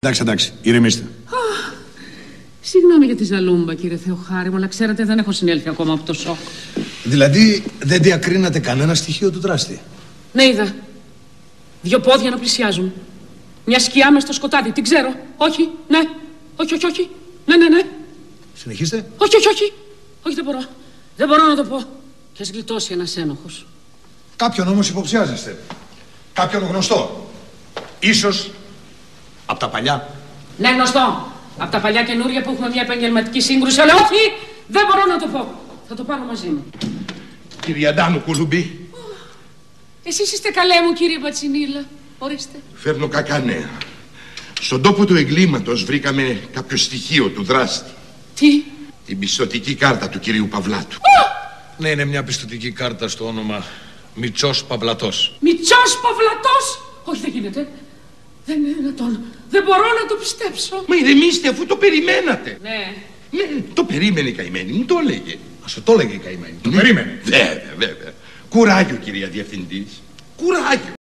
Εντάξει, ηρεμήστε. Συγγνώμη για τη ζαλούμπα, κύριε Θεοχάρη μου, αλλά ξέρετε δεν έχω συνέλθει ακόμα από το σοκ. Δηλαδή δεν διακρίνατε κανένα στοιχείο του δράστη? Ναι, είδα. 2 πόδια να πλησιάζουν. Μια σκιά μες στο σκοτάδι. Την ξέρω. Όχι, ναι. Όχι. Ναι. Συνεχίστε. Όχι. Όχι, δεν μπορώ. Δεν μπορώ να το πω. Και ας γλιτώσει ένας ένοχος. Κάποιον όμως υποψιάζεστε. Κάποιον γνωστό. Ίσως από τα παλιά. Ναι, γνωστό. Από τα παλιά καινούρια που έχουμε μια επαγγελματική σύγκρουση. Αλλά όχι, δεν μπορώ να το πω. Θα το πάρω μαζί μου. Κυρία Ντάνου Κουλουμπή. Εσείς είστε καλέ μου, κύριε Πατσινίλα. Ορίστε. Φέρνω κακά νέα. Στον τόπο του εγκλήματος βρήκαμε κάποιο στοιχείο του δράστη. Τι? Την πιστωτική κάρτα του κυρίου Παυλάτου. Ναι, είναι μια πιστωτική κάρτα στο όνομα Μητσός Παυλατός. Μητσός Παυλατός! Όχι, δεν γίνεται. Δεν είναι δυνατόν. Δεν μπορώ να το πιστέψω. Μα ηρεμήστε αφού το περιμένατε. Ναι. Ναι, το περίμενε η καημένη, μου το έλεγε. Ας το έλεγε η καημένη. Το περίμενε. Βέβαια. Κουράγιο, κυρία Διευθυντής. Κουράγιο.